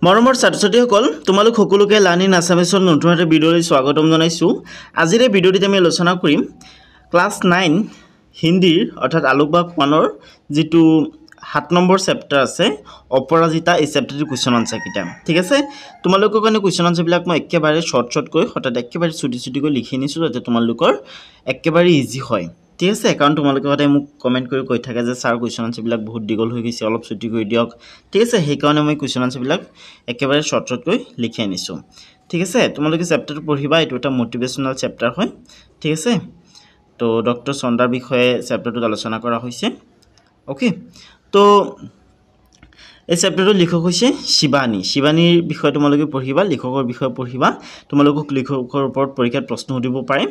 মৰমৰ ছাত্ৰ-ছাত্ৰীসকল তোমালোক সকলোকে লাৰ্ণ ইন আছামিছৰ নতুন এটা ভিডিঅ'লৈ স্বাগতম জনাইছোঁ। আজিৰ এই ভিডিঅ'টিত আমি আলোচনা কৰিম ক্লাছ 9 হিন্দীৰ অৰ্থাৎ আলোকবাগ 1ৰ যিটো 7 নম্বৰ চেপ্টাৰ আছে অপৰাজিতা এই চেপ্টাৰটোৰ কুৱেশ্যন আনসাৰ কিটা ঠিক আছে। তোমালোকৰ কাৰণে কুৱেশ্যন আনসাৰবিলাক মই একেবাৰে শ্বৰ্ট কৈ একেবাৰে ছুটি লিখি নিছোঁ যাতে তোমালোকৰ একেবাৰে ইজি হয় ঠিক আছে। কাৰণ তোমালোকে সদায় মোক কমেণ্ট কৰি কৈ থাকে যে ছাৰ কুৱেশ্যন আনসাৰবিলাক বহুত দীঘল হৈ গৈছে, অলপ ছুটি কৰি দিয়ক ঠিক আছে। সেইকাৰণে মই কুৱেশ্যন আনসাৰবিলাক একেবাৰে শ্বৰ্টকৈ লিখি আনিছোঁ ঠিক আছে। তোমালোকে চেপ্টাৰটো পঢ়িবা, এইটো এটা মটিভেশ্যনেল চেপ্টাৰ হয় ঠিক আছে। তো ডক্টৰ চন্দাৰ বিষয়ে চেপ্টাৰটোত আলোচনা কৰা হৈছে অ'কে। তো এই চেপ্টাৰটোৰ লিখক হৈছে শিৱানী। শিৱানীৰ বিষয়ে তোমালোকে পঢ়িবা, লিখকৰ বিষয়ে পঢ়িবা। তোমালোকক লিখকৰ ওপৰত পৰীক্ষাত প্ৰশ্ন সুধিব পাৰে,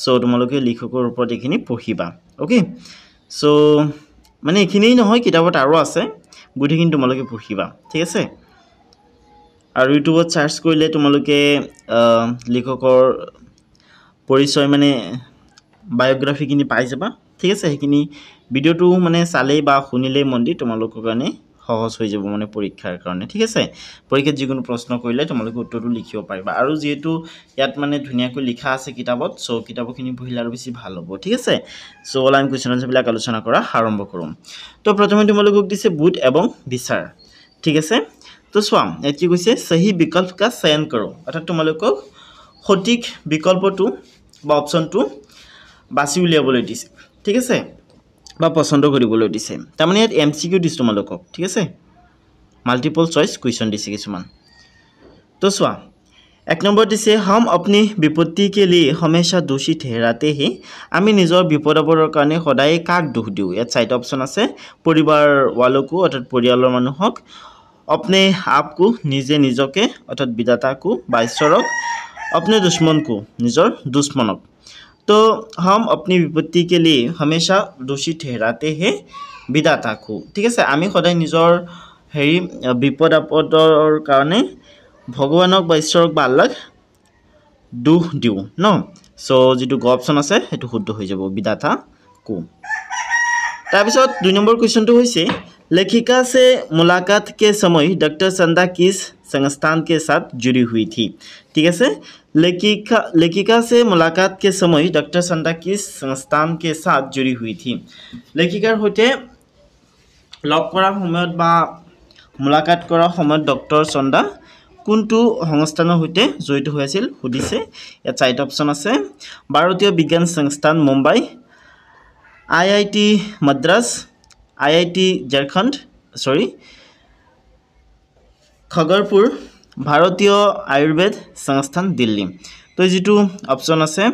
চ' তোমালোকে লিখকৰ ওপৰত এইখিনি পঢ়িবা অ'কে। চ' মানে এইখিনিই নহয়, কিতাপত আৰু আছে, গোটেইখিনি তোমালোকে পঢ়িবা ঠিক আছে। আৰু ইউটিউবত চাৰ্চ কৰিলে তোমালোকে লিখকৰ পৰিচয় মানে বায়োগ্ৰাফিখিনি পাই যাবা ঠিক আছে। সেইখিনি ভিডিঅ'টো মানে চালেই বা শুনিলেই মন দি তোমালোকৰ কাৰণে সহজ হৈ যাব মানে পৰীক্ষাৰ কাৰণে ঠিক আছে। পৰীক্ষাত যিকোনো প্ৰশ্ন কৰিলে তোমালোকে উত্তৰটো লিখিব পাৰিবা। আৰু যিহেতু ইয়াত মানে ধুনীয়াকৈ লিখা আছে কিতাপত, চ' কিতাপখিনি পঢ়িলে আৰু বেছি ভাল হ'ব ঠিক আছে। চ' আমি কুৱেশ্যন আনসাৰবিলাক আলোচনা কৰা আৰম্ভ কৰোঁ। তো প্ৰথমে তোমালোকক দিছে বুধ এবং বিচাৰ ঠিক আছে। তো চোৱা ইয়াত কি কৈছে, সহি বিকল্প কা চয়ন কৰো, অৰ্থাৎ তোমালোকক সঠিক বিকল্পটো বা অপশ্যনটো বাছি উলিয়াবলৈ দিছে ঠিক আছে, বা পচন্দ কৰিবলৈ দিছে। তাৰমানে ইয়াত MCQ দিছে তোমালোকক ঠিক আছে, মাল্টিপল চইচ কুৱেশ্যন দিছে কিছুমান। তো চোৱা 1 নম্বৰ দিছে হম अपनी विपत्ति के लिए हमेशा दोषी ठहराते हैं। আমি নিজৰ বিপদ আপদৰ কাৰণে সদায় কাক দোষ দিওঁ। ইয়াত 4টা অপশ্যন আছে, পৰিবাৰ वालों অৰ্থাৎ পৰিয়ালৰ মানুহক, अपने आप को নিজে নিজকে অৰ্থাৎ বিধাতাকো বা ঈশ্বৰক, अपने दुश्मन को নিজৰ দুশ্মনক। तो हम अपनी विपत्ति के लिए हमेशा दोषी ठहराते हैं विधाता को ঠিক আছে। আমি সদায় নিজৰ বিপদ আপদৰ কাৰণে ভগৱানক বা ঈশ্বৰক বা আল্লাহক দোষ দিওঁ ন। চ' যিটো গ অপশ্যন আছে সেইটো শুদ্ধ হৈ যাব, বিধাতা কো। তাৰপিছত 2 নম্বৰ কুৱেশ্যনটো হৈছে लेखिका से मुलाकात के समय डॉक्टर चंदा किस संस्थान के साथ जुड़ी हुई थी ठीक है। लेखिका से मुलाकात के समय डॉक्टर चंदा किस संस्थान के साथ जुड़ी हुई थी। लेखिकार सहित लग करार সময়ত বা मुलाकात करार সময়ত डॉक्टर चंदा কোনটো সংস্থানৰ সৈতে জড়িত হৈ আছিল সুধিছে। ইয়াত 4টা অপশ্যন আছে, ভাৰতীয় বিজ্ঞান সংস্থান মুম্বাই, IIT মাদ্ৰাজ, IIT झारखंड खगरपुर, भारतीय आयुर्वेद संस्थान दिल्ली। तो जी ऑप्शन আছে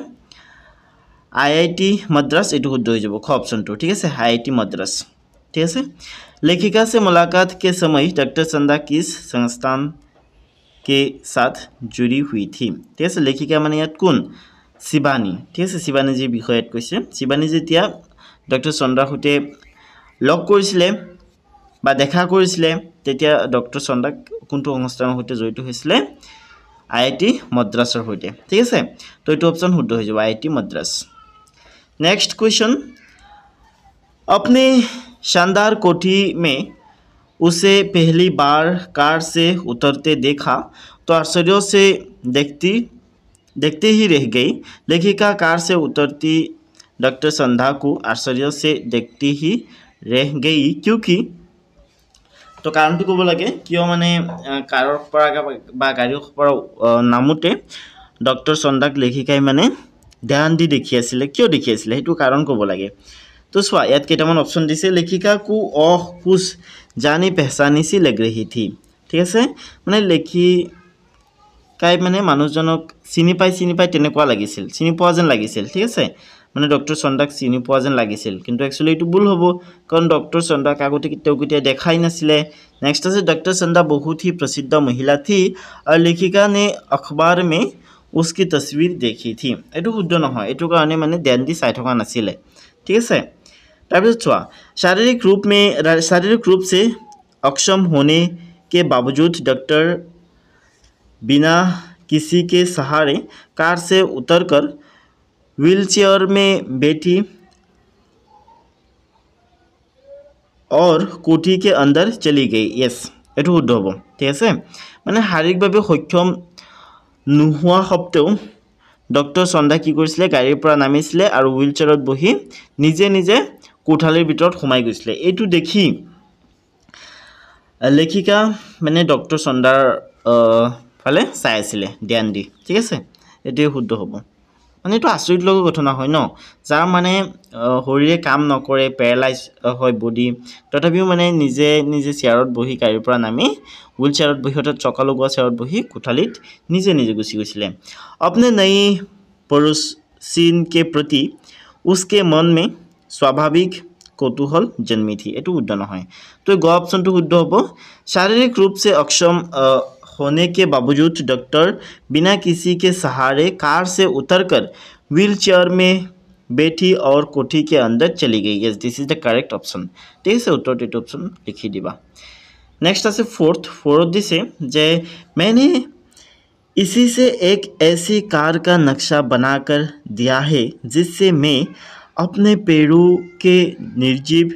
IIT मद्रास, ये शुद्ध हो যাব ख ऑप्शन ठीक है, IIT मद्रास ठीक है। लेखिका से मुलाकात के समय डॉक्टर चंदा किस संस्थान के साथ जुड़ी हुई थी ठीक है। लेखिका माने यात कोन, शिवानी ठीक है। शिवानी जी বিষয়ত কৈছে, শিৱানী যেতিয়া ডক্টৰ চন্দ্ৰাৰ সৈতে লগ কৰিছিলে বা দেখা কৰিছিলে তেতিয়া ডক্টৰ চন্দাক কোনটো সংস্থানৰ সৈতে জড়িত হৈছিলে, IIT মাদ্ৰাছৰ সৈতে ঠিক আছে। তো এইটো অপশ্যন শুদ্ধ হৈ যাব, IIT মাদ্ৰাছ। नेक्स्ट क्वेश्चन, अपने शानदार कोठी में उसे पहली बार कार से उतरते देखा तो आश्चर्य से देखते ही रह गई। लेखिका कार से उतरती डॉक्टर चंदा को आश्चर्य से देखती ही रह गई क्योंकि, तो কাৰণটো ক'ব লাগে কিয় মানে কাৰৰ পৰা বা গাড়ীৰ পৰা নামোতে ডক্টৰ চন্দাক লেখিকাই মানে ধ্যান দি দেখি আছিলে, কিয় দেখি আছিলে সেইটো কাৰণ ক'ব লাগে। তো চোৱা ইয়াত কেইটামান অপশ্যন দিছে, লেখিকা কো কুছ জানি পেহচানি সি লগ ৰহি থি ঠিক আছে। মানে লেখিকাই মানে মানুহজনক চিনি পাই তেনেকুৱা লাগিছিল, চিনি পোৱা যেন লাগিছিল ঠিক আছে। মানে ডক্টৰ চন্দাক চিনি পোৱা যেন লাগিছিল, কিন্তু একচুৱেলি এইটো ভুল হ'ব, কাৰণ ডক্টৰ চন্দাক আগতে কেতিয়া দেখাই নাছিলে। नेक्स्ट है डॉक्टर चंदा बहुत ही प्रसिद्ध महिला थी और लेखिका ने अखबार में उसकी तस्वीर देखी थी। এইটো শুদ্ধ নহয়, এইটো কাৰণে মানে ধ্যান দি চাই থকা নাছিলে ঠিক আছে। তাৰপিছত চোৱা शारीरिक रूप से अक्षम होने के बावजूद डॉक्टर बिना किसी के सहारे कार से उतरकर व्हीलचेयर में बैठी और कोठी के अंदर चली गई। यस এটো শুদ্ধ হ'ব ঠিক আছে মানে শাৰীৰিকভাৱে সক্ষম নোহোৱা সত্ত্বেও ডক্টৰ চন্দা কি কৰিছিলে গাড়ীৰ পৰা নামিছিলে আৰু হুইলচেয়াৰত বহি নিজে নিজে কোঠালিৰ ভিতৰত সোমাই গৈছিলে এইটো দেখি লেখিকা মানে ডক্টৰ চন্দাৰ ফালে চাই আছিলে ধ্যান দি ঠিক আছে এটোৱে শুদ্ধ হ'ব মানে এইটো আচৰিত লগা ঘটনা হয় ন যাৰ মানে শৰীৰে কাম নকৰে পেৰালাইজ হয় বডি তথাপিও মানে নিজে নিজে চেয়াৰত বহি গাড়ীৰ পৰা নামি হুইল চেয়াৰত বহি অৰ্থাৎ চকা লগোৱা চেয়াৰত বহি কোঠালিত নিজে নিজে গুচি গৈছিলে अपने नई पड़ोसिन के प्रति उसके मन में स्वाभाविक कौतूहल जन्मी थी एटू शुद्ध নহয় तो ग ऑप्शन तो शुद्ध হ'ব शारीरिक रूप से अक्षम होने के बावजूद डॉक्टर बिना किसी के सहारे कार से उतरकर व्हीलचेयर में बैठी और कोठी के अंदर चली गई yes this is the correct option ठीक है उत्तर टेट ऑप्शन लिखि दिबा नेक्स्ट আছে फोर्थ दिसे जे मैंने इसी से एक ऐसी कार का नक्शा बनाकर दिया है जिससे मैं अपने पैरों के निर्जीव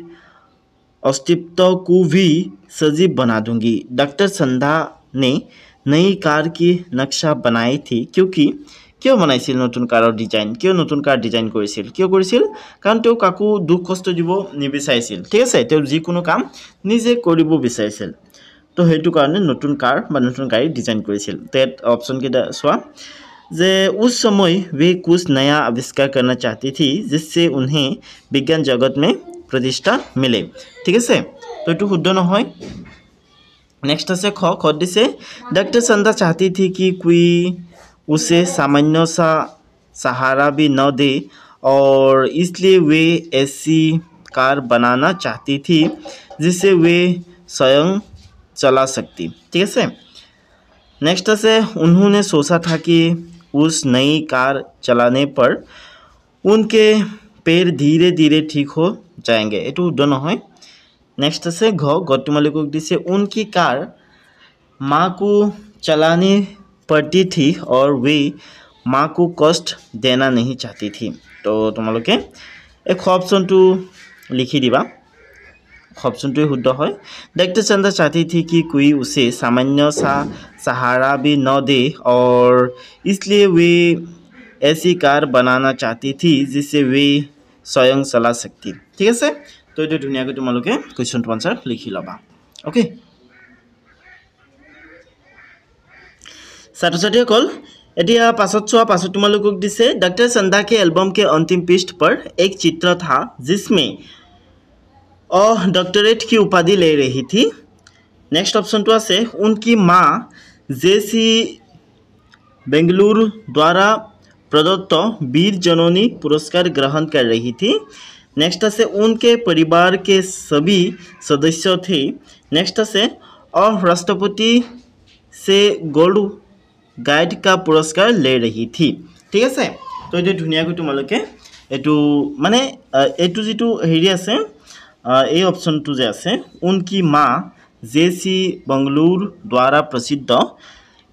अस्तित्व को भी सजीव बना दूंगी डॉक्टर संधा ने नई कार की नक्शा बनाई थी क्योंकि क्यों बनाइছিল নতুন কাৰৰ ডিজাইন কিয় নতুন কাৰ ডিজাইন কৰিছিল কিয় কৰিছিল কাৰণ তেওঁ কাকো দুখ কষ্ট দিব নিবিচাৰিছিল ঠিক আছে তেওঁ যিকোনো কাম নিজে কৰিব বিচাৰিছিল तो हेतु कारण नतुन कार बा नतुन गाड़ी डिजाइन करिছিল दैट ऑप्शन के सोआ जे उस समय वे कुछ नया आविष्कार करना चाहती थी जिससे उन्हें विज्ञान जगत में प्रतिष्ठा मिले ठीक है तो एटु शुद्ध নহয় नेक्स्ट আছে ख दिसे डॉक्टर संदा चाहती थी कि कोई उसे सामान्य सा सहारा भी न दे और इसलिए वे ऐसी कार बनाना चाहती थी जिससे वे स्वयं चला सकती ठीक है नेक्स्ट है उन्होंने सोचा था कि उस नई कार चलाने पर उनके पैर धीरे धीरे ठीक हो जाएंगे एटू शुद्ध নহয় नेक्स्ट है घ तुम्हारे दिसे उनकी कार माँ को चलानी पड़ती थी और वे माँ को कष्ट देना नहीं चाहती थी तो तुम्हारे एक ऑप्शन तो लिखि दिबा ऑप्शन तो शुद्ध है डॉक्टर चंदा चाहती थी कि कोई उसे सामान्य सा सहारा भी न दे और इसलिए वे ऐसी कार बनाना चाहती थी जिससे वे स्वयं चला सकती ठीक है तो ये धुनियाকৈ তোমালোকে क्वेश्चन टू आंसर लिखि लबा ओके ছাত্ৰ ছাত্ৰীসকল এতিয়া পাছত তোমালোকক দিছে डॉक्टर चंदा के एल्बम के अंतिम पृष्ठ पर एक चित्र था जिसमें और डॉक्टरेट की उपाधि ले रही थी नेक्स्ट ऑप्शन तो है उनकी माँ जेसी बेंगलुरु द्वारा प्रदत्त वीर जननी पुरस्कार ग्रहण कर रही थी नेक्स्ट है उनके परिवार के सभी सदस्य थे नेक्स्ट है और राष्ट्रपति से गोल्ड गाइड का पुरस्कार ले रही थी ठीक है तो ये धुनियाকৈ তোমালোকে एटू माने एटू जिटू हेरि আছে এই অপশনটো যে আছে उनकी माँ जेसी बेंगलुरु द्वारा प्रसिद्ध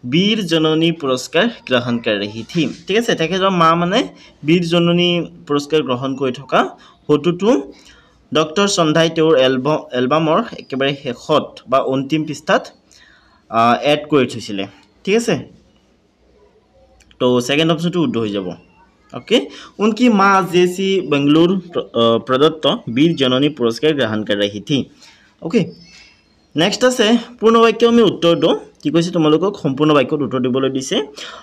वीर जननी पुरस्कार ग्रहण कर रही थी ठीक है तेखेतर माँ माने वीर जननी पुरस्कार ग्रहण कर थका फटोटो डॉक्टर चंदाई तेर एलबाমৰ एकेबारे शेषत बा अंतिम पृष्ठात एड कर थैছিলে ठीक है तो सेकेंड ऑप्शन तो शुद्ध हो যাব ओके उनकी माँ जेसी बेंगलुरु प्रदत्त वीर जननी पुरस्कार ग्रहण कर रही थी ओके नेक्स्ट है पूर्ण वाक्य में उत्तर दो कि कैसे तुम लोग सम्पूर्ण वाक्य उत्तर दिबले दिसे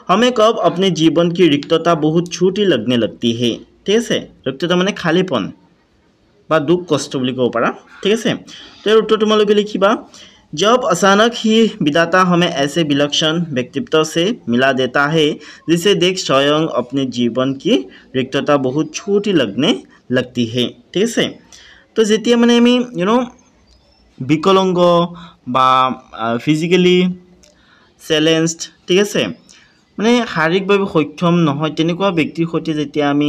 हमें कब अपने जीवन की रिक्तता बहुत छोटी लगने लगती है ठीक है रिक्तता माने खालीपन बा दुख कष्ट বুলি কব পাৰা ठीक है तो उत्तर तुम लोग लिखिबा जब अचानक ही विधाता हमें ऐसे विलक्षण व्यक्तित्व से मिला देता है जिसे देख स्वयं अपने जीवन की रिक्तता बहुत छोटी लगने लगती है ठीक है तो जेतिया माने आमी विकलांग बा फिजिकली चैलेंज्ड ठीक है माने शारीरिकভাৱে সক্ষম নহয় তেনেকুৱা ব্যক্তিৰ সৈতে যেতিয়া আমি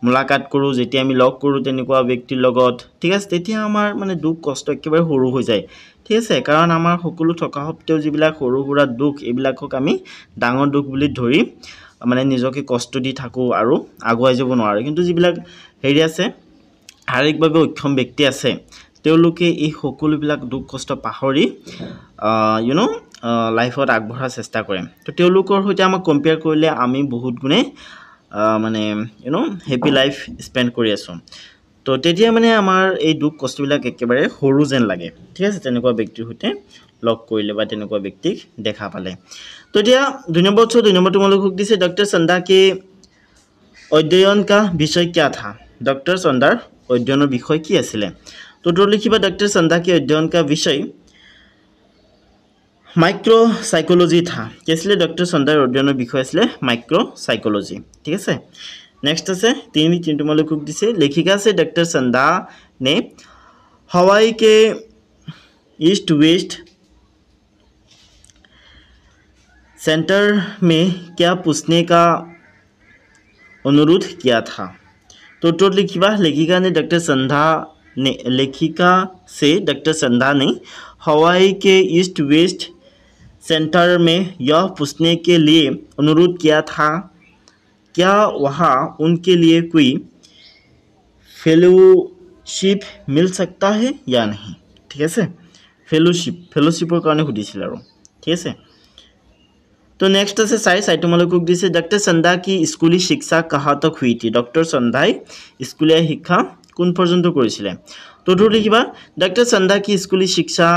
মুলাকাত কৰোঁ যেতিয়া আমি লগ কৰোঁ তেনেকুৱা ব্যক্তিৰ লগত ঠিক আছে তেতিয়া আমাৰ মানে দুখ কষ্ট একেবাৰে সৰু হৈ যায় ঠিক আছে কাৰণ আমাৰ সকলো থকা সত্ত্বেও যিবিলাক সৰু সুৰা দুখ এইবিলাকক আমি ডাঙৰ দুখ বুলি ধৰি মানে নিজকে কষ্ট দি থাকো আৰু আগুৱাই যাব নোৱাৰো কিন্তু যিবিলাক হেৰি আছে শাৰীৰিকভাৱে অক্ষম ব্যক্তি আছে তেওঁলোকে এই সকলোবিলাক দুখ কষ্ট পাহৰি লাইফত আগবঢ়াৰ চেষ্টা কৰে তো তেওঁলোকৰ সৈতে আমাক কম্পেয়াৰ কৰিলে আমি বহুত গুণে মানে হেপী লাইফ স্পেণ্ড কৰি আছোঁ তো তেতিয়া মানে আমাৰ এই দুখ কষ্টবিলাক একেবাৰে সৰু যেন লাগে ঠিক আছে তেনেকুৱা ব্যক্তিৰ সৈতে লগ কৰিলে বা তেনেকুৱা ব্যক্তিক দেখা পালে তো এতিয়া 2 নম্বৰ তোমালোকক দিছে ডক্টৰ চন্দা के অধ্যয়ন का विषय क्या था डॉक्टर चंदार অধ্যয়নৰ বিষয় কি আছিল তো উত্তৰ লিখিবা ডক্টৰ চন্দা के অধ্যয়ন का विषय माइक्रो साइकोलॉजी था कैसे डॉक्टर चंदार অধ্যয়নৰ বিষয় আছিল माइक्रो साइकोलॉजी ठीक है नेक्स्ट আছে तीन তোমালোকক দিছে लेखिका से डॉक्टर चंदा ने हवाई के ईस्ट वेस्ट सेंटर में क्या पूछने का अनुरोध किया था तो उत्तर लिखिबा लेखिका से डॉक्टर चंदा ने हवाई के ईस्ट वेस्ट सेंटर में यह पूछने के लिए अनुरोध किया था क्या वहाँ उनके लिए कोई फेलोशिप मिल सकता है या नहीं ठीक है फेलोशिपर कारण सुधिছিল আৰু ঠিক আছে तो नेक्स्ट আছে চাই তোমালোকক দিছে डॉक्टर चंदा की स्कूली शिक्षा कहाँ तक हुई थी डॉक्टर चंदाई स्कूलीय शिक्षा কোন পৰ্যন্ত কৰিছিলে তো ধৰি লিখিবা डॉक्टर चंदा की स्कूली शिक्षा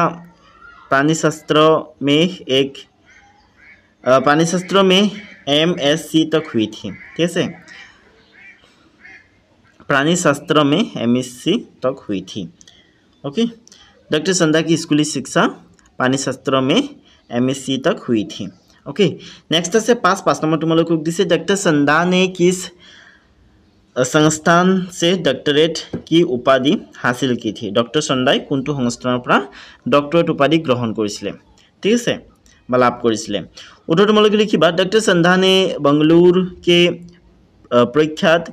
प्राणीशास्त्र में MSc तक हुई थी ठीक है प्राणीशास्त्र में MSc तक हुई थी ओके डॉक्टर चंदा की स्कूली शिक्षा प्राणीशास्त्र में MSc तक हुई थी ओके नेक्स्ट আছে 5 नंबर তোমালোকক দিছে डॉक्टर चंदा ने किस संस्थान से डॉक्टरेट की उपाधि हासिल की थी डॉक्टर चंदाई কোনটো সংস্থানৰ পৰা ডক্টৰেট উপাধি গ্ৰহণ কৰিছিলে ঠিক আছে বা লাভ কৰিছিলে উত্তৰ তোমালোকে লিখিবা डॉक्टर चंदा ने बेंगलुरु के प्रख्यात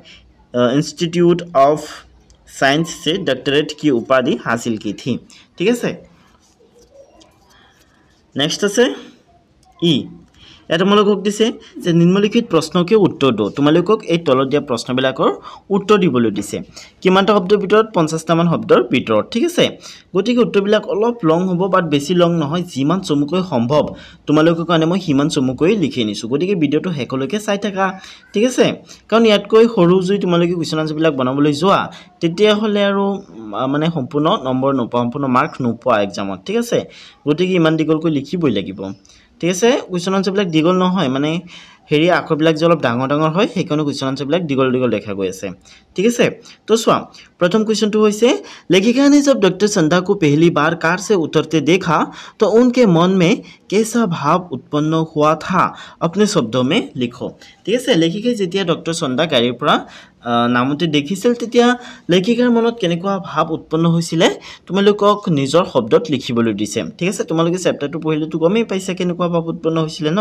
इंस्टीट्यूट ऑफ साइंस से डॉक्टरेट की उपाधि हासिल की थी ठीक है नेक्स्ट আছে ই এটা তোমালোকক দিছে যে নিম্নলিখিত প্ৰশ্নকে উত্তৰ দিও তোমালোকক এই তলত দিয়া প্ৰশ্নবিলাকৰ উত্তৰ দিবলৈ দিছে কিমানটা শব্দৰ ভিতৰত 50টা মান শব্দৰ ভিতৰত ঠিক আছে গতিকে উত্তৰবিলাক অলপ লং হ'ব বাট বেছি লং নহয় যিমান চমুকৈ সম্ভৱ তোমালোকৰ কাৰণে মই হিমান চমুকৈ লিখি নিছো গতিকে ভিডিওটো হেকলৈকে চাই থাকা ঠিক আছে কাৰণ ইয়াতকৈ সৰু যদি তোমালোকে কুৱেশ্যন আনসাৰবিলাক বনাবলৈ যোৱা তেতিয়া হলে আৰু মানে সম্পূৰ্ণ নম্বৰ নোপোৱা সম্পূৰ্ণ মাৰ্ক নোপোৱা এক্সামত ঠিক আছে গতিকে ইমান দিগলকৈ লিখিবই লাগিব ঠিক আছে কুৱেশ্যন আনসাৰবিলাক দিগল নহয় মানে হেৰি আখৰবিলাক যে অলপ ডাঙৰ ডাঙৰ হয় সেইকাৰণে কুৱেশ্যন আনসাৰবিলাক দিগল দিগল দেখা গৈ আছে ঠিক আছে তো চোৱা प्रथम क्वेश्चन तो वैसे लेखिका ने जब डॉक्टर चंदा को पहली बार कार से उतरते देखा तो उनके मन में कैसा भाव उत्पन्न हुआ था अपने शब्दों में लिखो ठीक है लेखिका जेतिया डॉक्टर चंदा गाड़ीर পৰা নামতে দেখিছিল তেতিয়া লেখিকাৰ মনত কেনেকুৱা ভাৱ উৎপন্ন হৈছিল তোমালোকক নিজৰ শব্দত লিখিবলৈ দিছে ঠিক আছে তোমালোকে চেপ্টাৰটো পঢ়িলে তো গমেই পাইছা কেনেকুৱা ভাৱ উৎপন্ন হৈছিল ন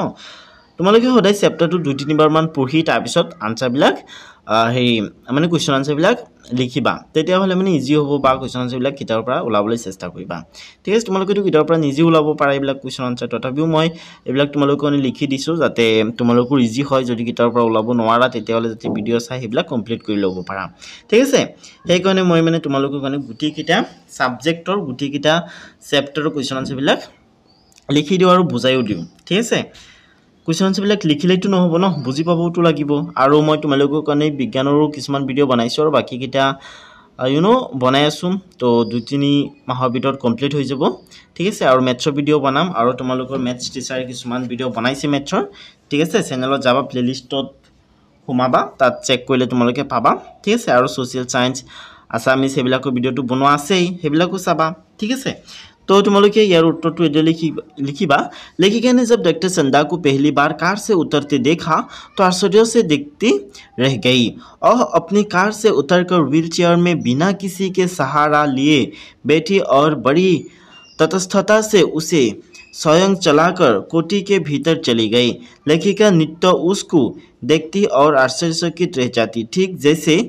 তোমালোকে সদায় চেপ্টাৰটো 2-3 বাৰ মান পঢ়ি তাৰ পিছত আনসাৰবিলাক হেৰি মানে কুৱেশ্যন আনসাৰবিলাক লিখিবা তেতিয়া হলে মানে ইজি হ'ব বা কুৱেশ্যন আনসাৰবিলাক কিতাপৰ পৰা ওলাবলৈ চেষ্টা কৰিবা ঠিক আছে তোমালোকে তো কিতাপৰ পৰা নিজে ওলাব পাৰা এইবিলাক কুৱেশ্যন আনসাৰ তথাপিও মই এইবিলাক তোমালোকক লিখি দিছো যাতে তোমালোকৰ ইজি হয় যদি কিতাপৰ পৰা ওলাব নোৱাৰা তেতিয়া হলে যাতে ভিডিও চাই এইবিলাক কমপ্লিট কৰি ল'ব পাৰা ঠিক আছে সেই কাৰণে মই মানে তোমালোকৰ কাৰণে গুটি কিটা সাবজেক্টৰ গুটি কিটা চেপ্টাৰৰ কুৱেশ্যন আনসাৰবিলাক লিখি দিও আৰু বুজাইও দিও ঠিক আছে কুৱেশ্যন আনসাৰবিলাক লিখিলেইতো নহব ন বুজি পাবওতো লাগিব আৰু মই তোমালোকৰ কাৰণে বিজ্ঞানৰো কিছুমান ভিডিও বনাইছো আৰু বাকি কিটা বনাই আছো তো 2-3 মাহৰ ভিতৰত কমপ্লিট হৈ যাব ঠিক আছে আৰু মেথছৰ ভিডিও বনাম আৰু তোমালোকৰ মেথছ টিচাৰ কিছুমান ভিডিও বনাইছে মেথছৰ ঠিক আছে চেনেলত যাবা প্লেলিষ্টত সোমাবা তাত চেক কৰিলে তোমালোকে পাবা ঠিক আছে আৰু সোশ্যাল সায়েন্স আসামিজ সেইবিলাকৰ ভিডিওটো বনোৱা আছে সেইবিলাকো চাবা ঠিক আছে तो तुम्हारे यार उत्तर तो ये लिखिबा लेखिका ने जब डॉक्टर चंदा को पहली बार कार से उतरते देखा तो आश्चर्य से देखती रह गई और अपनी कार से उतरकर व्हीलचेयर में बिना किसी के सहारा लिए बैठी और बड़ी तटस्थता से उसे स्वयं चलाकर कोठी के भीतर चली गई लेखिका नित्य उसको देखती और आश्चर्यचकित रह जाती ठीक जैसे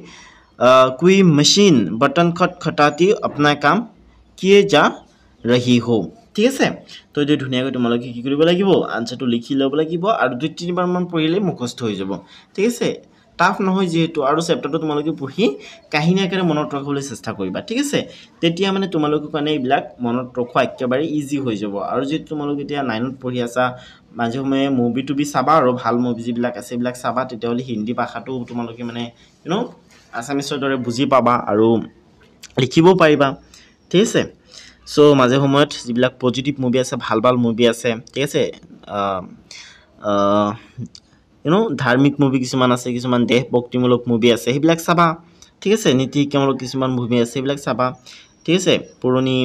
कोई मशीन बटन खटखटाती अपना काम किए जा रही हो ठीक আছে তো এই ধুনিয়াকৈ তোমালোকে কি কৰিব লাগিব আনসাৰটো লিখি ল'ব লাগিব আৰু 2-3 বাৰ মান পঢ়িলে মুখস্থ হৈ যাব ঠিক আছে টাফ নহয় যেহেতু আৰু চেপ্টাৰটো তোমালোকে পঢ়ি কাহিনী আকাৰে মনত ৰাখিবলৈ চেষ্টা কৰিবা ঠিক আছে তেতিয়া মানে তোমালোকৰ কাৰণে এইবিলাক মনত ৰখা একেবাৰে ইজি হৈ যাব আৰু যেহেতু তোমালোকে এতিয়া 9ত পঢ়ি আছা মাজে সময়ে মুভি টুবি চাবা আৰু ভাল মুভি যিবিলাক আছে এইবিলাক চাবা তেতিয়াহ'লে হিন্দী ভাষাটো তোমালোকে মানে আছামিছৰ দৰে বুজি পাবা আৰু লিখিব পাৰিবা ঠিক আছে সো মাজে সময়ত যিবিলাক পজিটিভ মুভি আছে ভাল ভাল মুভি আছে ঠিক আছে ধাৰ্মিক মুভি কিছুমান আছে কিছুমান দেশভক্তিমূলক মুভি আছে সেইবিলাক চাবা ঠিক আছে নীতি শিক্ষামূলক কিছুমান মুভি আছে সেইবিলাক চাবা ঠিক আছে পুৰণি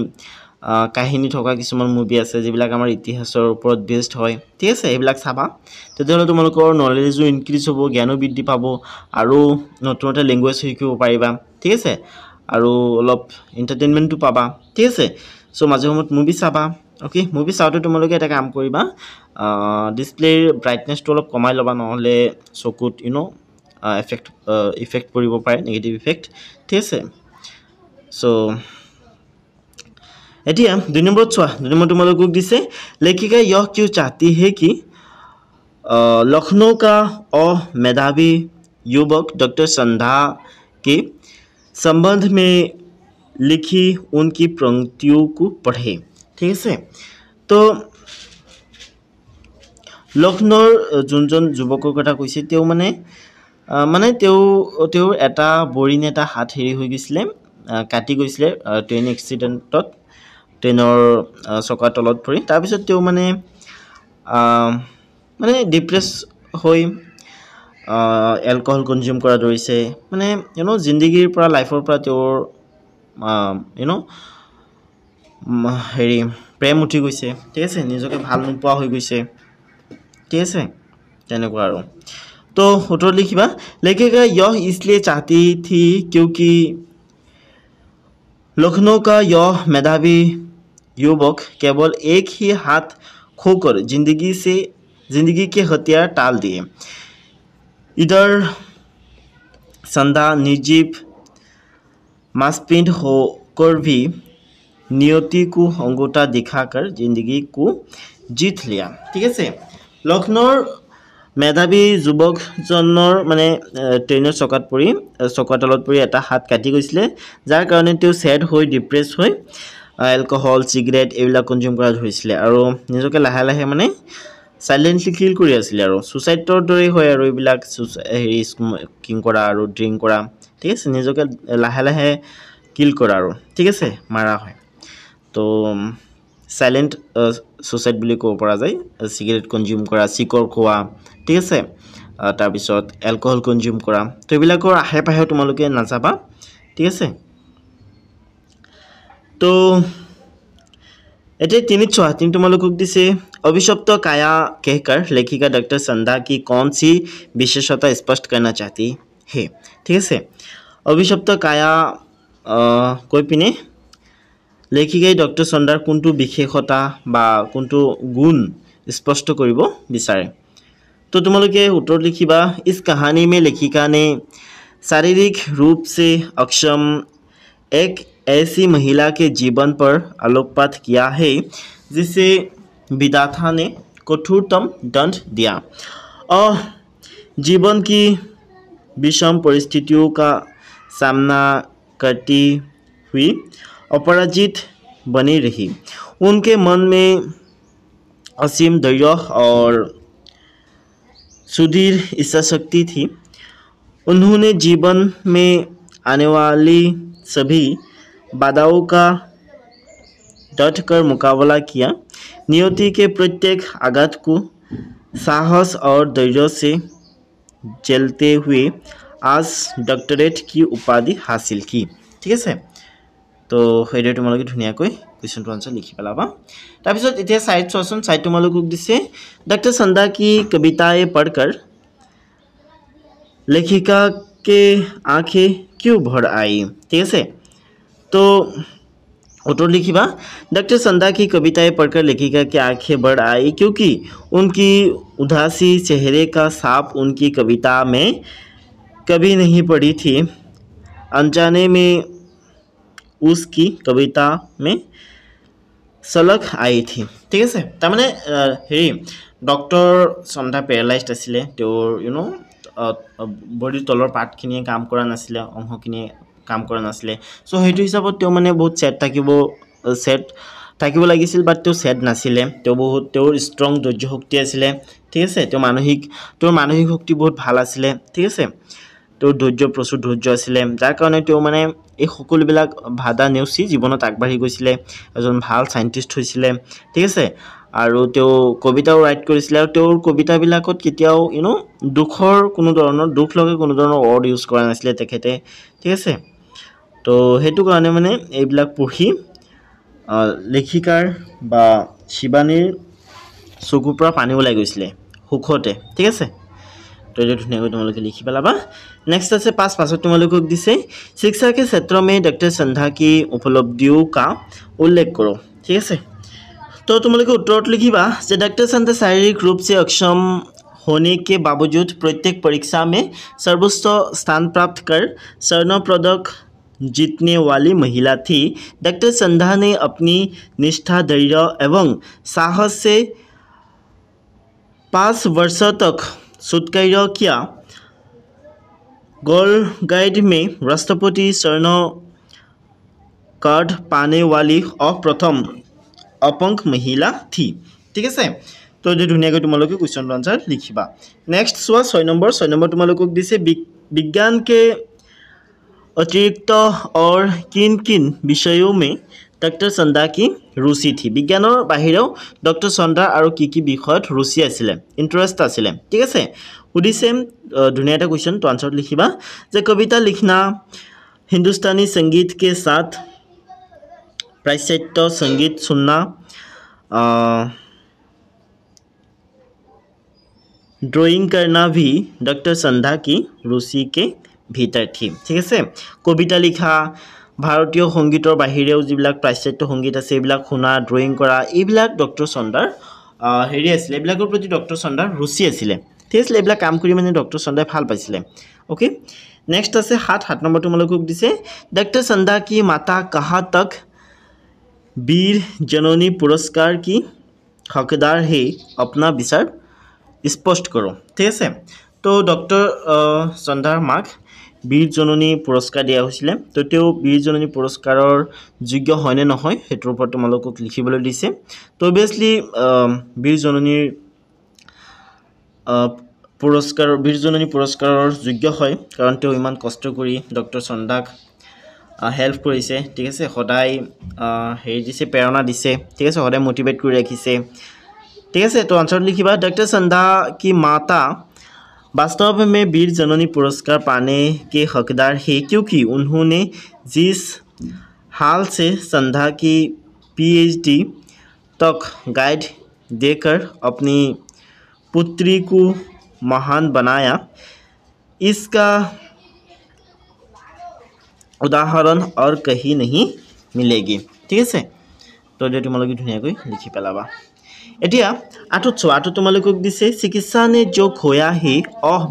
কাহিনী থকা কিছুমান মুভি আছে যিবিলাক আমাৰ ইতিহাসৰ ওপৰত বেসড হয় ঠিক আছে এইবিলাক চাবা তেতিয়াহ'লে তোমালোকৰ নলেজো ইনক্ৰিজ হ'ব জ্ঞানো বৃদ্ধি পাব আৰু নতুন এটা লেংগুৱেজ শিকিব পাৰিবা ঠিক আছে আৰু অলপ এন্টাৰটেইনমেন্টটো পাবা ঠিক আছে সো মাজে সময়ত মুভি চাবা ওকে মুভি চাওঁতে তোমালোকে এটা কাম কৰিবা ডিসপ্লেৰ ব্ৰাইটনেছটো অলপ কমাই ল'বা নহ'লে চকুত ইফেক্ট পৰিব পাৰে নেগেটিভ ইফেক্ট ঠিক আছে সো এতিয়া 2 নম্বৰত চোৱা 2 নম্বৰ তোমালোকক দিছে लेखिका यह क्यों चाहती है कि लखनऊ का मेधावी युवक डॉक्टर संध्या के संबंध में लिखी उनकी पंक्तियों को पढ़े ठीक है तो लखनऊर जोनजन युवকৰ কথা কৈছে তেও মানে তেও এটা বৰিন এটা হাত হেৰি হৈ গৈছিলে কাটি গৈছিলে ট্ৰেইন এক্সিডেন্টত ট্ৰেইনৰ চকাৰ তলত পৰি তাৰ পিছত তেও মানে ডিপ্ৰেস হৈ এলকহল কনজিউম কৰা ধৰিছে মানে জিন্দেগীৰ পৰা লাইফৰ পৰা তেওৰ হেৰি প্ৰেম উঠি গৈছে ঠিক আছে নিজকে ভাল নোপোৱা হৈ গৈছে ঠিক আছে তেনেকুৱা আৰু तो उत्तर लिखिबा लेखिका यह इसलिए चाहती थी क्योंकि लखनऊ का यह मेधावी युवक केवल एक ही हाथ खोकर जिंदगी के हथियार टाल दिए इधर संध्या निर्जीव मांसपिंड होकर भी नियति को अंगूठा दिखाकर जिंदगी को जीत लिया ठीक है लखनऊर মেধাৱী যুৱকজনৰ মানে ট্ৰেইনৰ চকাত পৰি চকাতলত পৰি এটা হাত কাটি গৈছিলে যাৰ কাৰণে তেওঁ স্যাড হৈ ডিপ্ৰেস হৈ এলকহল সিগাৰেট এইবিলাক কনজিউম কৰা ধৰিছিলে আৰু নিজকে লাহে লাহে মানে সাইলেন্টলি কিল কৰি আছিল আৰু সুসাইডৰ দৰে হয় আৰু এইবিলাক হেৰি স্মোকিং কৰা আৰু ড্ৰিংক কৰা ঠিক আছে নিজকে লাহে লাহে কিল কৰা আৰু ঠিক আছে মাৰা হয় তো সাইলেন্ট সুসাইড বুলি ক'ব পৰা যায় সিগাৰেট কনজিউম কৰা চিকৰ খোৱা ঠিক আছে তাৰ পিছত এলকহল কনজিউম কৰা তো এইবিলাকৰ আহে পাহে তোমালোকে নাযাবা ঠিক আছে তো এতে तीन তোমালোকক দিছে अभिशप्त काया कहकर लेखिका डॉक्टर संध्या की कौन सी विशेषता स्पष्ट करना चाहती है ठीक है अभिशप्त काया কৈ পিনে लेखिकाई डॉक्टर संध्यार कोनটো विशेषता बा कोनটো गुण स्पष्ट কৰিব বিচাৰে तो तुम्हारे उत्तर लिखिबा इस कहानी में लेखिका ने शारीरिक रूप से अक्षम एक ऐसी महिला के जीवन पर आलोकपात किया है जिसे विधाता ने कठोरतम दंड दिया और जीवन की विषम परिस्थितियों का सामना करती हुई अपराजित बनी रही उनके मन में असीम धैर्य और सुधीर इच्छा शक्ति थी उन्होंने जीवन में आने वाली सभी बाधाओं का डटकर मुकाबला किया नियति के प्रत्येक आघात को साहस और धैर्य से झेलते हुए आज डॉक्टरेट की उपाधि हासिल की ठीक है तो हेडे तुम्हारे धुनियाকৈ क्वेश्चन आंसर लिखि पेलाबा तार पिছত এতিয়া साइड चोसन साइड तुम्हालोকক दिसे डॉक्टर संध्या की कविताएं पढ़कर लेखिका के आंखें क्यों भर आई ठीक है तो उत्तर लिखिबा डॉक्टर संध्या की कविताएं पढ़कर लेखिका की आंखें भर आई क्योंकि उनकी उदासी चेहरे का छाप उनकी कविता में कभी नहीं पड़ी थी अनजाने में उसकी कविता में सलख आई थी ठीक है तार माने हेरी डॉक्टर संध्या पेरालाइज्ड आছিলে তেওঁৰ বডিৰ তলৰ পাৰ্টখিনিয়ে কাম কৰা নাছিলে, অংশখিনিয়ে কাম কৰা নাছিলে। চ' সেইটো হিচাপত তেওঁ মানে বহুত ছেড থাকিব লাগিছিল, বাট তেওঁ ছেড নাছিলে। তেওঁৰ ষ্ট্ৰং ধৈৰ্য শক্তি আছিলে, ঠিক আছে। তেওঁৰ মানসিক শক্তি বহুত ভাল আছিলে, ঠিক আছে। তেওঁৰ প্ৰচুৰ ধৈৰ্য আছিলে, যাৰ কাৰণে তেওঁ মানে এই সকলোবিলাক বাধা নেওচি জীৱনত আগবাঢ়ি গৈছিলে, এজন ভাল চাইণ্টিষ্ট হৈছিলে, ঠিক আছে। আৰু তেওঁ কবিতাও ৰাইট কৰিছিলে, আৰু তেওঁৰ কবিতাবিলাকত কেতিয়াও দুখ লগা কোনো ধৰণৰ ৱৰ্ড ইউজ কৰা নাছিলে তেখেতে, ঠিক আছে। তো সেইটো কাৰণে মানে এইবিলাক পঢ়ি লেখিকাৰ বা শিৱানীৰ চকুৰ পৰা পানী ওলাই গৈছিলে সুখতে, ঠিক আছে। তো এইটো ধুনীয়াকৈ তোমালোকে লিখি পেলাবা। नेक्स्ट আছে पाँच তোমালোকক দিছে शिक्षा के क्षेत्र में डॉक्टर संध्या की उपलब्धियों का उल्लेख करो, ठीक है। तो तुम्हारे उत्तर लिखिबा जे डॉक्टर संध्या शारीरिक रूप से अक्षम होने के बावजूद प्रत्येक परीक्षा में सर्वोच्च स्थान प्राप्त कर स्वर्ण पदक जीतने वाली महिला थी। डॉक्टर संध्या ने अपनी निष्ठा, धैर्य एवं साहस से 5 वर्षों तक शोध कार्य किया। गोल्ड गाइड में राष्ट्रपति स्वर्ण कार्ड पाने वाली प्रथम अपंग महिला थी, ठीक है। तो ये धुनियाকৈ তোমালোকে क्वेश्चन आंसर लिखिबा। नेक्स्ट चुआ 6 नम्बर তোমালোকক দিছে विज्ञान के अतिरिक्त और किन किन विषयों में डॉक्टर संध्या की रुचि थी। विज्ञाনৰ বাহিৰেও डॉक्टर संध्या আৰু কি বিষয়ত रुचि আছিলে, इंटरेस्ट आছিলে, ठीक আছে। সুধিছে ধুনিয়া এটা क्वेश्चन, तो आंसर लिखिबा जे कविता लिखना, हिंदुस्तानी संगीत के साथ पाश्चात्य संगीत सुनना, ड्राइंग करना भी डॉक्टर संध्या की रुचि के भीतर थी, ठीक है। कविता लिखा, भारतीय संगीतर बाहिरेও যিবিলাক পাশ্চাত্য সংগীত আছে এইবিলাক শুনা, ড্ৰয়িং কৰা, এইবিলাক ডক্টৰ সন্ধ্যাৰ হেৰি আছিলে, এইবিলাকৰ প্ৰতি ডক্টৰ সন্ধ্যাৰ रुचि আছিলে, ঠিক আছে। এইবিলাক কাম কৰি মানে ডক্টৰ সন্ধ্যাই ভাল পাইছিলে, ओके। नेक्स्ट আছে 7 নম্বৰ তোমালোকক দিছে डॉक्टर संध्या की माता कहाँ तक वीर जननी पुरस्कार की हकदार है, अपना विचार स्पष्ट करो, ठीक আছে। तो डॉक्टर संध्यार माक वीर जननी पुरस्कार দিয়া হৈছিলে। তো তেওঁ वीर जननी पुरस्काৰৰ যোগ্য হয় নে নহয় হেতৰ ওপৰত তোমালোকক লিখিবলৈ দিছে। তো অবভিয়াসলি वीर जननी पुरस्काৰৰ যোগ্য হয়, কাৰণ তেওঁ ইমান কষ্ট কৰি ডক্টৰ সন্ধ্যাক হেল্প কৰিছে, ঠিক আছে। সদায় হেৰি দিছে, প্ৰেৰণা দিছে, ঠিক আছে, সদায় মোটিভেট কৰি ৰাখিছে, ठीक है। तो आंसर लिखिबा डॉक्टर संध्या की माता वास्तव में वीर जननी पुरस्कार पाने के हकदार है, क्योंकि उन्होंने जिस हाल से संध्या की PhD तक गाइड देकर अपनी पुत्री को महान बनाया, इसका उदाहरण और कहीं नहीं मिलेगी, ठीक है। तो ये तुम्हारे धुनियाকৈ लिखि पेलाबा। এতিয়া आठत তোমালোকক দিছে चिकित्सा ने जो खोया है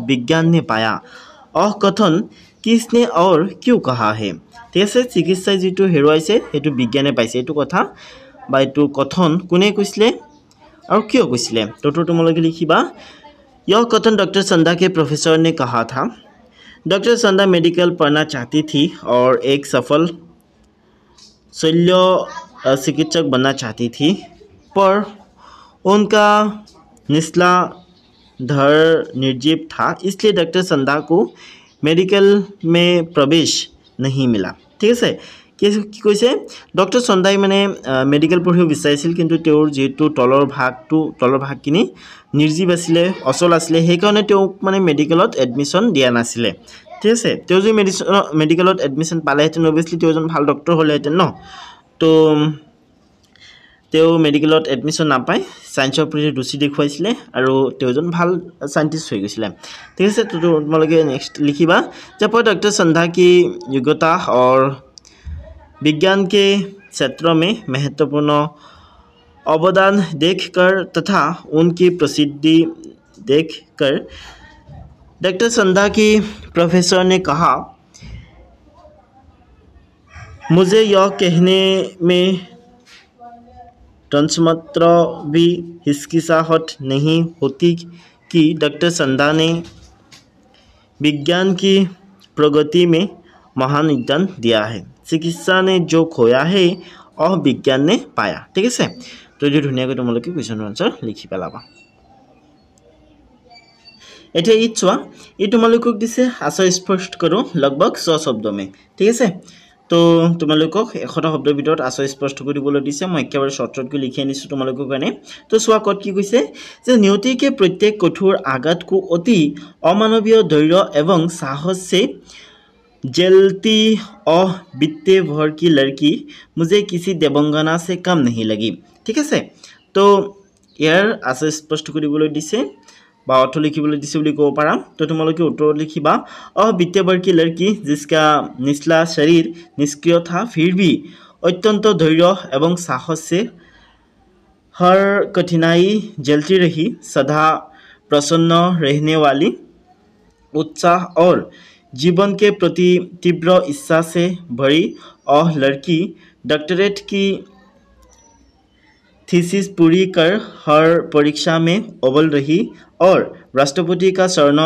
विज्ञान ने पाया, कथन किसने और क्यों कहा है, ঠিক আছে। চিকিৎসাই যেটো হেৰুৱাইছে সেইটো বিজ্ঞানে পাইছে, এইটো কথা বা এইটো কথন কোনে কৈছিলে আৰু কিয় কৈছিলে। তো তোমালোকে লিখিবা यह कथन डॉक्टर संध्या के प्रोफेसर ने कहा था। डॉक्टर संध्या मेडिकल पढ़ना चाहती थी और एक सफल शल्य चिकित्सक बनना चाहती थी, पर उनका निचला धड़ निर्जीव था, इसलिए डॉक्टर संध्या को मेडिकल में प्रवेश नहीं मिला, ठीक है। কি কৈছে ডক্টৰ সন্ধ্যাই মানে মেডিকেল পঢ়িব বিচাৰিছিল, কিন্তু তেওঁৰ যেটো তলৰ ভাগখিনি নিৰ্জীৱ আছিলে, অচল আছিলে, সেইকাৰণে তেওঁক মানে মেডিকেলত এডমিশ্যন দিয়া নাছিলে, ঠিক আছে। তেওঁ যদি মেডিকেলত এডমিশ্যন পালেহেঁতেন অবভিয়াছলি তেওঁ এজন ভাল ডক্টৰ হ'লেহেঁতেন ন। তো তেওঁ মেডিকেলত এডমিশ্যন নাপায়, সায়েন্সৰ প্ৰতি ৰুচি দেখুৱাইছিলে আৰু তেওঁ এজন ভাল সায়েন্টিষ্ট হৈ গৈছিলে, ঠিক আছে। তো তোমালোকে নেক্সট লিখিবা যে डॉक्टर संध्या की योग्यता और विज्ञान के क्षेत्र में महत्वपूर्ण अवदान देखकर तथा उनकी प्रसिद्धि देखकर डॉक्टर संध्या की प्रोफेसर ने कहा, मुझे यह कहने में तंचमात्र भी हिचकिचाहट नहीं होती कि डॉक्टर संध्या ने विज्ञान की प्रगति में महान योगदान दिया है चिकित्सा ने जो खोया है और विज्ञान ने पाया ठीक है तो ये धुनियाকৈ তোমালোকে क्वेश्चन आंसर লিখি পেলাবা এতিয়া ই চোৱা ই তোমালোকক দিছে আশয় স্পষ্ট কৰো लगभग 100 শব্দ में ঠিক আছে তো তোমালোকক 100টা শব্দৰ ভিতৰত আশয় স্পষ্ট কৰিবলৈ দিছে মই একেবাৰে শৰ্টকৈ লিখি আনিছো তোমালোকৰ কাৰণে তো চোৱা কত কি কৈছে যে নিয়তিকে প্ৰত্যেক কঠোৰ আঘাতকো অতি অমানৱীয় ধৈৰ্য এবং সাহস से जलती और बित्ते भर की लड़की मुझे किसी देवंगना से कम नहीं लगी ठीक है तो यार आशय स्पष्ट কৰিবলৈ দিছে বা অৰ্থ লিখিবলৈ দিছে বুলি ক'ব পাৰা তো তোমালোকে উত্তৰ লিখিবা और बित्ते भर की लड़की जिसका निचला शरीर निष्क्रिय था फिर भी अत्यंत धैर्य एवं साहस से हर कठिनाई झेलती रही सदा प्रसन्न रहने वाली उत्साह और जीवन के प्रति तीव्र इच्छा से भरी और लड़की डॉक्टरेट की थीसिस पूरी कर हर परीक्षा में अव्वल रही और राष्ट्रपति का स्वर्ण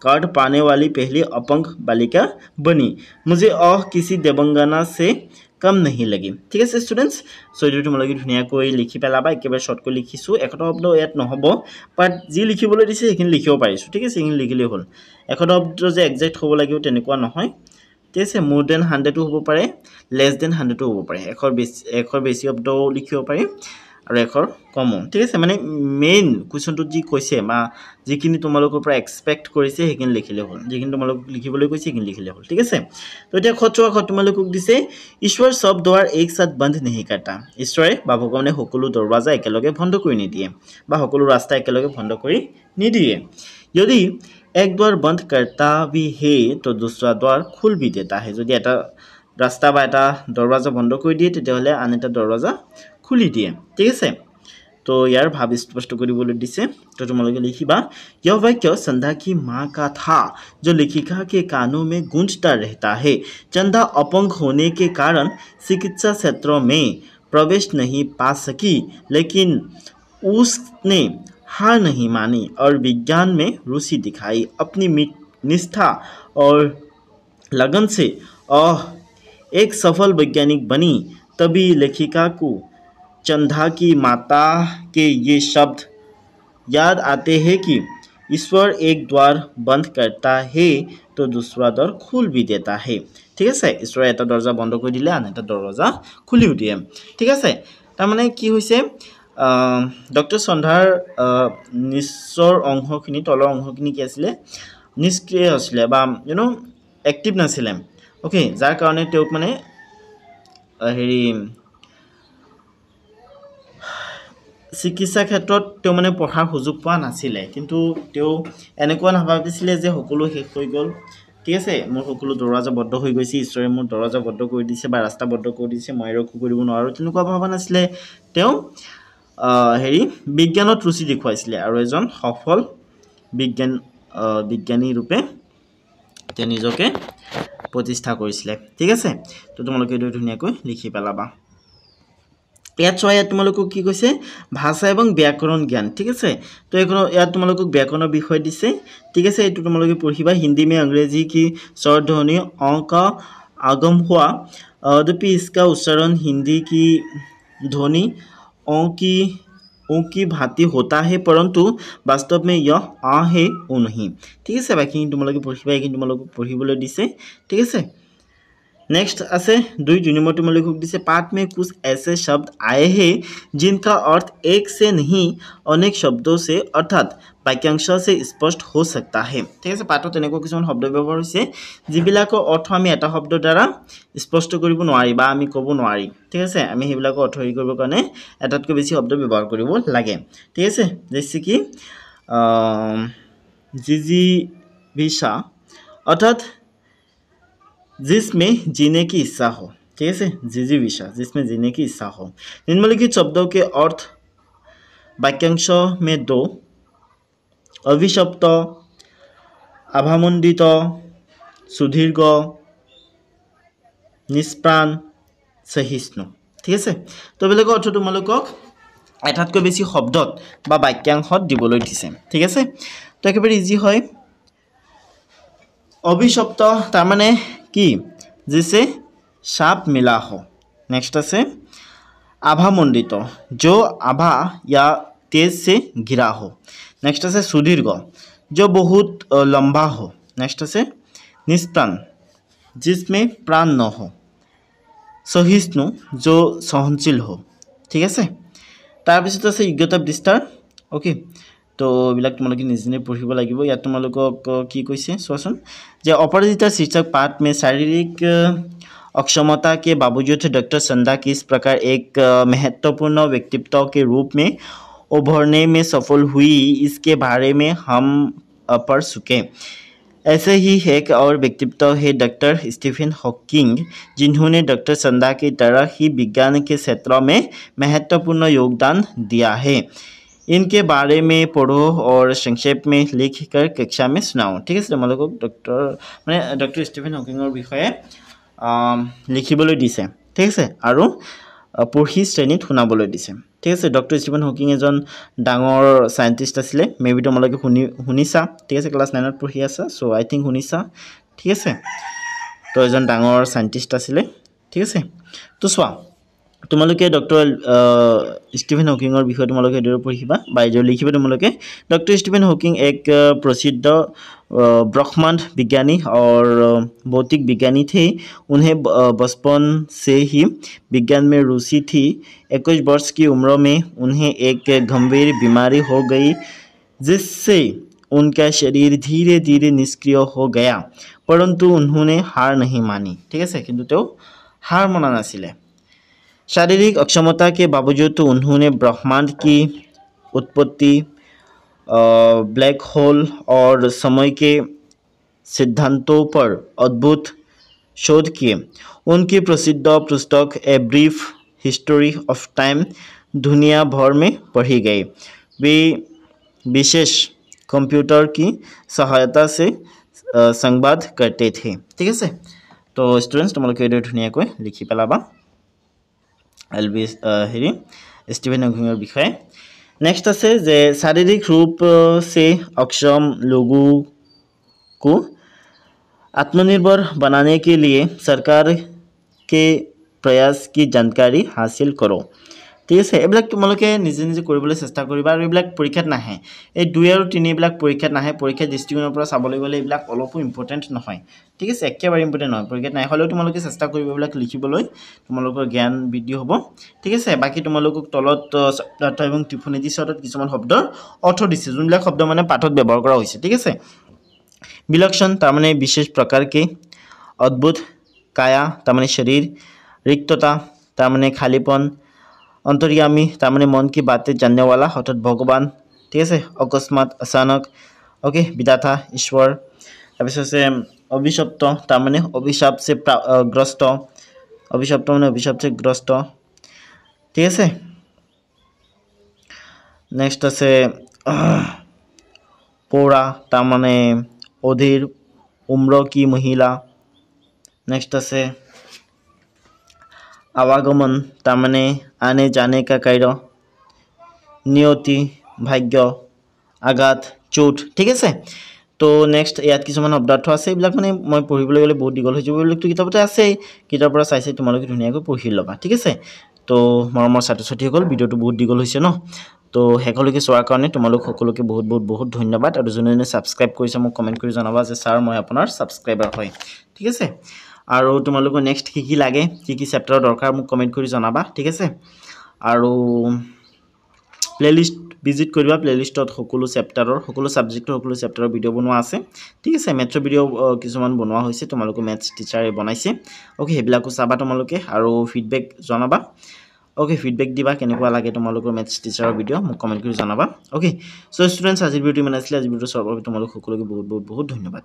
कार्ड पाने वाली पहली अपंग बालिका बनी मुझे और किसी देवंगना से कम नहीं लगी ठीक है स्टूडेंट्स सो ये তোমালোকে ধুনিয়াকৈ লিখি পেলাবা একেবাৰে শৰ্টকৈ লিখিছো একটা শব্দ ইয়াত নহব বাট যি লিখিবলৈ দিছে সেইখিনি লিখিব পাৰিছো ঠিক আছে সেইখিনি লিখিলে হ'ল একটা শব্দ যে এক্সাক্ট হ'ব লাগিব তেনেকুৱা নহয় ঠিক আছে মোৰ দেন 100 হ'ব পাৰে লেছ দেন 100 হ'ব পাৰে এখৰ বেছি শব্দ লিখিব পাৰি আৰু এখৰ কম ঠিক আছে মানে মেইন কোৱেশ্চনটো যি কৈছে বা যিখিনি তোমালোকৰ পৰা এক্সপেক্ট কৰিছে সেইখিনি লিখিলে হ'ল যিখিনি তোমালোক লিখিবলৈ কৈছে সেইখিনি লিখিলে হ'ল ঠিক আছে তো এতিয়া খচোৱা তোমালোকক দিছে ईश्वर सब द्वार एक साथ बंद नहीं करता ईश्वरे বা ভগৱানে সকলো দৰৱাজা একেলগে বন্ধ কৰি নিদিয়ে বা সকলো ৰাস্তা একেলগে বন্ধ কৰি নিদিয়ে যদি एक द्वार बंद करता भी है तो दूसरा द्वार खुल भी देता है যদি এটা ৰাস্তা বা এটা দৰৱাজা বন্ধ কৰি দিয়ে তেতিয়াহলে আন এটা দৰৱাজা খুলি দিয়ে ঠিক আছে तो यार भाव स्पष्ट কৰিবলৈ দিছে तो তোমালোকে লিখিবা यह वाक्य संध्या की मां का था जो लेखिका के कानों में गूंजता रहता है चंदा अपंग होने के कारण चिकित्सा क्षेत्र में प्रवेश नहीं पा सकी लेकिन उसने हार नहीं मानी और विज्ञान में रुचि दिखाई अपनी निष्ठा और लगन से एक सफल वैज्ञानिक बनी तभी लेखिका को चंदा की माता के ये शब्द याद आते हैं कि ईश्वर एक द्वार बंद करता है तो दूसरा द्वार खुल भी देता है ठीक है ईश्वर এটা দরজা বন্ধ কৰি দিলে আন এটা দৰজা খুলিও দিয়ে ঠিক আছে তাৰ মানে কি হৈছে ডক্টৰ চন্ধাৰ নিশ্চৰ অংশখিনি তলৰ অংশখিনি কি আছিল নিষ্ক্ৰিয় আছিল বা ইউ নো এক্টিভ নাছিল ওকে যাৰ কাৰণে তেওঁক মানে হেৰি চিকিৎসা ক্ষেত্ৰত তেওঁ মানে পঢ়াৰ সুযোগ পোৱা নাছিল কিন্তু তেওঁ এনেকুৱা নাভাবিছিল যে সকলো শেষ হৈ গল ঠিক আছে মোৰ সকলো দৰৱাজা বন্ধ হৈ গৈছে ঈশ্বৰে মোৰ দৰৱাজা বন্ধ কৰি দিছে বা ৰাস্তা বন্ধ কৰি দিছে মই ৰক্ষা কৰিব নোৱাৰো তেনেকুৱা ভাবা নাছিল তেওঁ হেৰি বিজ্ঞানত ৰুচি দেখুৱাইছিল আৰু এজন সফল বিজ্ঞানী ৰূপে তেওঁ নিজকে প্ৰতিষ্ঠা কৰিছিল ঠিক আছে তো তোমালোকে এইটো ধুনিয়াকৈ লিখি পেলাবা ইয়াত ছয় তোমালোকক কি কৈছে ভাষা এবং ব্যাকৰণ জ্ঞান ঠিক আছে তো এখন ইয়াত তোমালোকক ব্যাকৰণৰ বিষয় দিছে ঠিক আছে এটো তোমালোকে পঢ়িবা হিন্দী में अंग्रेजी की स्वरध्वनि अ का आगम हुआ यद्यपि इसका उच्चारण हिंदी की ध्वनि ओ की भांति होता है परंतु वास्तव में यह आ है ओ नहीं ठीक है बाकी তোমালোকে পঢ়িবা কিন্তু তোমালোকক পঢ়িবলৈ দিছে ঠিক আছে नेक्स्ट আছে 2 नंबर तुम्हारे दिसे पाठ में कुछ ऐसे शब्द आए हैं जिनका अर्थ एक से नहीं अनेक शब्दों से अर्थात वाक्यांश से स्पष्ट हो सकता है ठीक है पाठत তেনেকুৱা কিছুমান শব্দ ব্যৱহাৰ হৈছে যিবিলাকৰ অৰ্থ আমি এটা শব্দৰ দ্বাৰা স্পষ্ট কৰিব নোৱাৰি বা আমি ক'ব নোৱাৰি ঠিক আছে আমি হেবিলাকৰ অৰ্থ হেৰি কৰিব কাৰণে এটাতকৈ বেছি শব্দ ব্যৱহাৰ কৰিব লাগে ঠিক আছে যেনে কি জিজি ভিসা অৰ্থাৎ जिसमें जीने की इच्छा हो ठीक है जिजीविषा जिसमें जीने की इच्छा हो निम्नलिखित शब्दों के अर्थ वाक्यांश में दो अभिशप्त आभामंडित सुदीर्घ निष्प्राण सहिष्णु ठीक है तो बेलेग अर्थ तुम्हालोকক এটাতকৈ বেছি শব্দত বা বাক্যাংশত দিবলৈ দিছে ঠিক আছে তো একেবাৰে ইজি হয় অভিশপ্ত তার মানে কি जिसे साप मिला हो नेक्स्ट আছে आभामंडित जो आभा या तेज से घिरा हो नेक्स्ट আছে सुदीर्घ जो बहुत लंबा हो नेक्स्ट আছে निष्प्राण जिसमें प्राण न हो सहिष्णु जो सहनशील हो ठीक আছে তাৰপিছত আছে যোগ্যতা বিস্তাৰ ओके तो এইবিলাক তোমালোকে নিজে নিজে পঢ়িব লাগিব ইয়াত তোমালোকক কি কৈছে চোৱাচোন যে অপৰাজিতা शीर्षक पाठ में शारीरिक अक्षमता के बावजूद डॉक्टर संदा किस प्रकार एक महत्वपूर्ण व्यक्तित्व के रूप में उभरने में सफल हुई इसके बारे में हम पढ़ चुके ऐसे ही एक और व्यक्तित्व है डॉक्टर स्टीफन हॉकिंग जिन्होंने डॉक्टर संदा की तरह ही विज्ञान के क्षेत्र में महत्वपूर्ण योगदान दिया है इनके बारे में पढ़ो और संक्षेप में लिख कर कक्षा में सुनाओ ठीक है मैं लोग डॉक्टर स्टीफन हॉकिंगर विषय लिखिবলৈ দিছে ঠিক আছে আৰু পঢ়ি শ্ৰেণীত শুনাবলৈ দিছে ঠিক আছে ডক্টৰ ষ্টিফেন হকিং এজন ডাঙৰ সায়েন্টিষ্ট আছিল মেবি তোমালোকে শুনিছা ঠিক আছে ক্লাস 9 ত পঢ়ি আছা সো আই থিংক শুনিছা ঠিক আছে তো এজন ডাঙৰ সায়েন্টিষ্ট আছিল ঠিক আছে তো চোৱা তোমালোকে ডক্টৰ ষ্টিফেন হকিংৰ বিষয়ে তোমালোকে এদৰে পঢ়িবা বাইজে লিখিবা তোমালোকে डॉक्टर स्टीफन हॉकिंग एक प्रसिद्ध ब्रह्मांड विज्ञानी और भौतिक विज्ञानी थे उन्हें बचपन से ही विज्ञान में रुचि थी 21 वर्ष की उम्र में उन्हें एक गंभीर बीमारी हो गई जिससे उनका शरीर धीरे धीरे निष्क्रिय हो गया परंतु उन्होंने हार नहीं मानी ठीक है किंतु तो हार माना नासिले शारीरिक अक्षमता के बावजूद उन्होंने ब्रह्मांड की उत्पत्ति ब्लैक होल और समय के सिद्धांतों पर अद्भुत शोध किए उनकी प्रसिद्ध पुस्तक a brief history of time दुनिया भर में पढ़ी गई वे विशेष कंप्यूटर की सहायता से संवाद करते थे ठीक है तो स्टूडेंट्स तुम्हारे धुनियाक लिखि पेलाबा एलबी हेरी स्टीफेन हॉकिंगर विषय नेक्स्ट আছে যে शारीरिक रूप से अक्षम लोगों को आत्मनिर्भर बनाने के लिए सरकार के प्रयास की जानकारी हासिल करो ঠিক আছে এইবিলাক তোমালোকে নিজে নিজে কৰিবলৈ চেষ্টা কৰিবা আৰু এইবিলাক পৰীক্ষাত নাহে এই 2 আৰু 3 এইবিলাক পৰীক্ষাত নাহে পৰীক্ষা দৃষ্টিকোণৰ পৰা চাবলৈ গ'লে এইবিলাক অলপো ইম্পৰ্টেন্ট নহয় ঠিক আছে একেবাৰে ইম্পৰ্টেন্ট নহয় পৰীক্ষাত নাই হলেও তোমালোকে চেষ্টা কৰিবা এইবিলাক লিখিবলৈ তোমালোকৰ জ্ঞান বৃদ্ধি হ'ব ঠিক আছে বাকি তোমালোকক তলত শব্দ এবং টিপ্পনী দিছত কিছুমান শব্দৰ অৰ্থ দিছে যোনবিলাক শব্দ মানে পাঠত ব্যৱহাৰ কৰা হৈছে ঠিক আছে विलक्षण तार माने विशेष प्रकार के अद्भुत काया तार माने शरीर रिक्तता तार माने खालीपन अंतर्यामी तार माने मन की बातें जानने वाला अर्थात भगवान ठीक है अकस्मात अचानक ओके विधाता ईश्वर तब से अभिशप्त तार माने अभिशाप से ग्रस्त अभिशप्त माने अभिशाप से ग्रस्त ठीक है नेक्स्ट আছে पौरा तार माने अधीर उम्र की महिला नेक्स्ट আছে आवागमन तार माने आने जाने का कार्य नियति भाग्य आघात चोट ठीक है तो नेक्स्ट ইয়াত কিছুমান শব্দাৰ্থ আছে এইবিলাক মানে মই পঢ়িবলৈ গলে বহুত দীঘল হৈ যাব এইবিলাকটো কিতাপতে আছে কিতাপৰ পৰা চাইছে তোমালোকে ধুনীয়াকৈ পঢ়ি লবা ঠিক আছে তো মৰমৰ ছাত্ৰ ছাত্ৰীসকল ভিডিওটো বহুত দীঘল হৈছে ন তো হেকলৈকে চোৱাৰ কাৰণে তোমালোক সকলোকে বহুত বহুত বহুত ধন্যবাদ আৰু যোনে সাবস্ক্ৰাইব কৰিছে মোক কমেন্ট কৰি জনাবা যে স্যাৰ মই আপোনাৰ সাবস্ক্ৰাইবাৰ হয় ঠিক আছে আৰু তোমালোক নেক্সট কি কি লাগে কি কি চেপ্টাৰ দৰকাৰ মোক কমেন্ট কৰি জনাবা ঠিক আছে আৰু প্লেলিষ্ট ভিজিট কৰিবা প্লেলিষ্টত সকলো চেপ্টাৰৰ সকলো সাবজেক্টৰ সকলো চেপ্টাৰৰ ভিডিও বনোৱা আছে ঠিক আছে মেথ্ৰ ভিডিও কিছুমান বনোৱা হৈছে তোমালোক মেথছ টিচাৰে বনাইছে ওকে হেবিলাকো চাবা তোমালোকে আৰু ফিডবেক জনাবা ओके फीडबैक दिबा केनेकुवा लागे তোমালোকৰ मैथ्स टीचर वीडियो মোক कमेंट কৰি জনাবা ओके सो स्टूडेंट्स আজিৰ ভিডিও মানে আছিল আজি ভিডিও সৰ্বৰ তোমালোক সকলোকে বহুত বহুত বহুত ধন্যবাদ